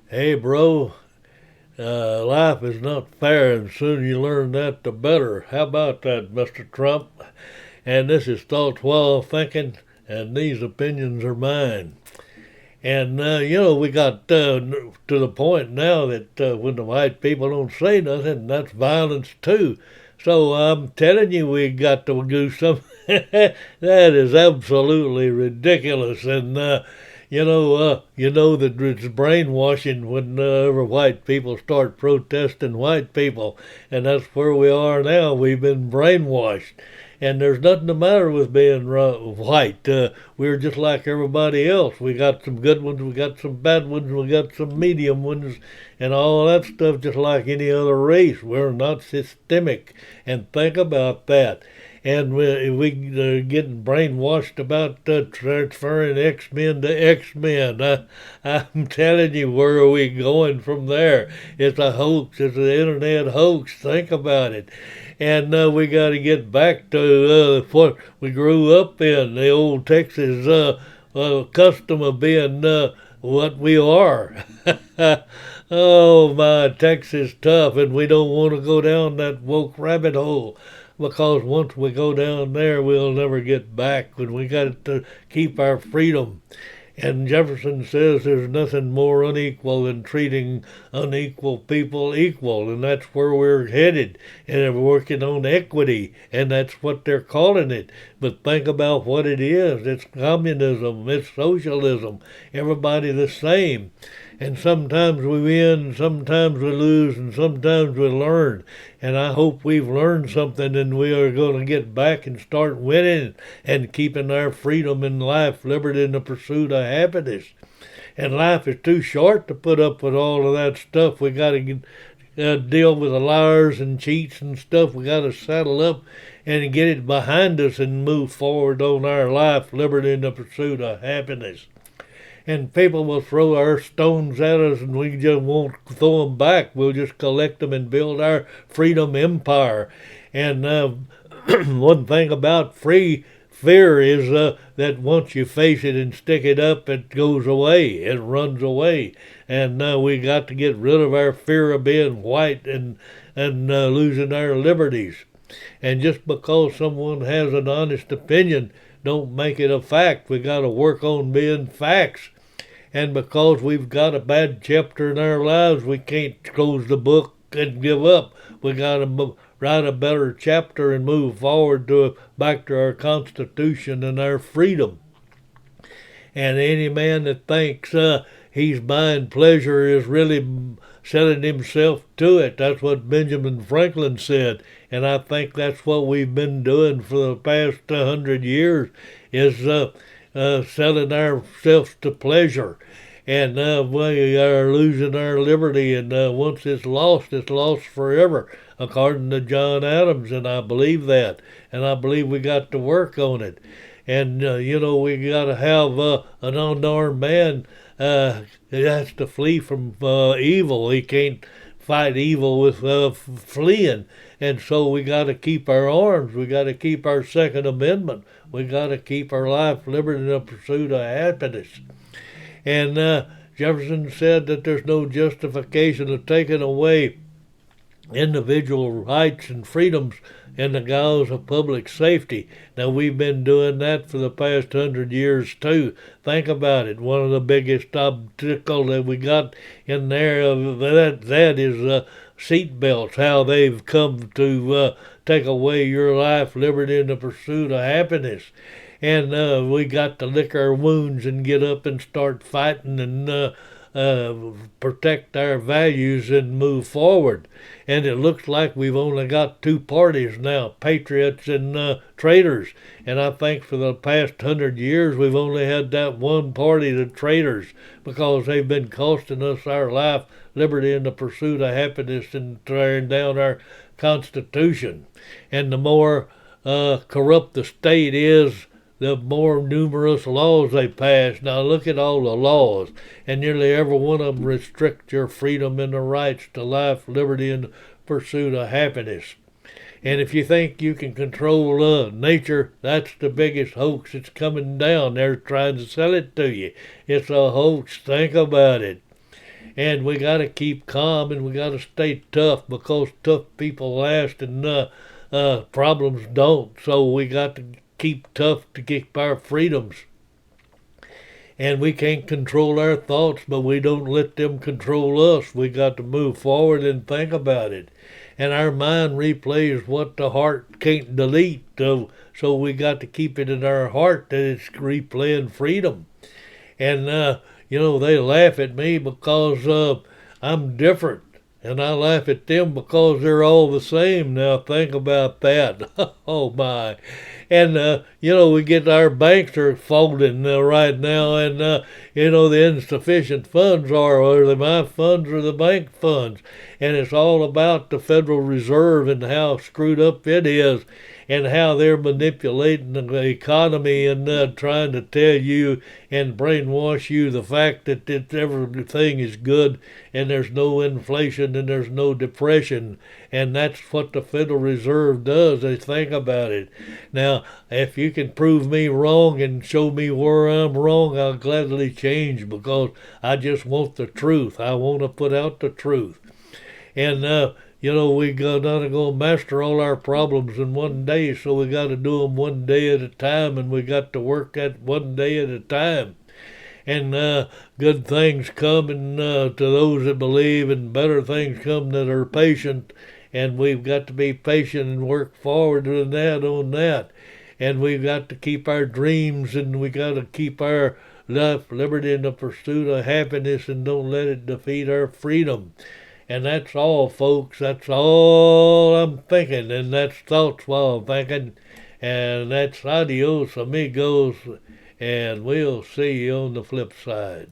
Hey, bro, life is not fair, and the sooner you learn that, the better. How about that, Mr. Trump? And this is Thoughts While Thinking, and these opinions are mine. And, we got to the point now that when the white people don't say nothing, that's violence too. So I'm telling you, we got to do something. That is absolutely ridiculous. And, you know that it's brainwashing whenever white people start protesting white people. And that's where we are now. We've been brainwashed. And there's nothing the matter with being white. We're just like everybody else. We got some good ones, we got some bad ones, we got some medium ones, and all that stuff just like any other race. We're not systemic. And think about that. And we getting brainwashed about transferring X-Men to X-Men. I'm telling you, where are we going from there? It's a hoax. It's an internet hoax. Think about it. And we got to get back to what we grew up in, the old Texas custom of being what we are. Oh, my, Texas tough, and we don't want to go down that woke rabbit hole because once we go down there, we'll never get back. When we got to keep our freedom. And Jefferson says there's nothing more unequal than treating unequal people equal, and that's where we're headed. And they're working on equity, and that's what they're calling it. But think about what it is. It's communism, it's socialism, everybody the same. And sometimes we win, sometimes we lose, and sometimes we learn. And I hope we've learned something and we are going to get back and start winning and keeping our freedom in life, liberty, and the pursuit of happiness. And life is too short to put up with all of that stuff. We got to deal with the liars and cheats and stuff. We got to saddle up and get it behind us and move forward on our life, liberty, and the pursuit of happiness. And people will throw our stones at us and we just won't throw them back. We'll just collect them and build our freedom empire. And one thing about free fear is that once you face it and stick it up, it goes away. It runs away. And we got to get rid of our fear of being white and losing our liberties. And just because someone has an honest opinion, don't make it a fact. We got to work on being facts. And because we've got a bad chapter in our lives, we can't close the book and give up. We got to write a better chapter and move forward to back to our Constitution and our freedom. And any man that thinks he's buying pleasure is really selling himself to it. That's what Benjamin Franklin said, and I think that's what we've been doing for the past 100 years is selling ourselves to pleasure. And we are losing our liberty, and once it's lost forever, according to John Adams, and I believe that, and I believe we got to work on it. And we got to have an unarmed man. He has to flee from evil. He can't fight evil with fleeing. And so we got to keep our arms. We got to keep our Second Amendment. We got to keep our life, liberty, and the pursuit of happiness. And Jefferson said that there's no justification of taking away individual rights and freedoms in the guise of public safety. Now, we've been doing that for the past 100 years, too. Think about it. One of the biggest obstacles that we got in there, that is seat belts, how they've come to take away your life, liberty, and the pursuit of happiness. And we got to lick our wounds and get up and start fighting and protect our values and move forward. And it looks like we've only got two parties now, patriots and traitors. And I think for the past 100 years we've only had that one party, the traitors, because they've been costing us our life, liberty, and the pursuit of happiness and tearing down our Constitution. And the more corrupt the state is, the more numerous laws they pass. Now look at all the laws, and nearly every one of them restrict your freedom and the rights to life, liberty, and the pursuit of happiness. And if you think you can control nature, that's the biggest hoax that's coming down. They're trying to sell it to you. It's a hoax. Think about it. And we got to keep calm and we got to stay tough because tough people last and problems don't. So we got to keep tough to keep our freedoms. And we can't control our thoughts, but we don't let them control us. We got to move forward and think about it. And our mind replays what the heart can't delete. So we got to keep it in our heart that it's replaying freedom. And, they laugh at me because I'm different. And I laugh at them because they're all the same. Now think about that. Oh my. And, we get our banks are folding right now. And, the insufficient funds are they my funds or the bank funds? And it's all about the Federal Reserve and how screwed up it is and how they're manipulating the economy and trying to tell you and brainwash you the fact that everything is good and there's no inflation and there's no depression. And that's what the Federal Reserve does. They think about it. Now, if you can prove me wrong and show me where I'm wrong, I'll gladly change because I just want the truth. I want to put out the truth. And, we got to go master all our problems in one day, so we got to do them one day at a time, and we got to work at one day at a time. And good things come to those that believe, and better things come that are patient. And we've got to be patient and work forward on that. And we've got to keep our dreams, and we got to keep our life, liberty, and the pursuit of happiness, and don't let it defeat our freedom. And that's all, folks. That's all I'm thinking, and that's thoughts while I'm thinking. And that's adios, amigos, and we'll see you on the flip side.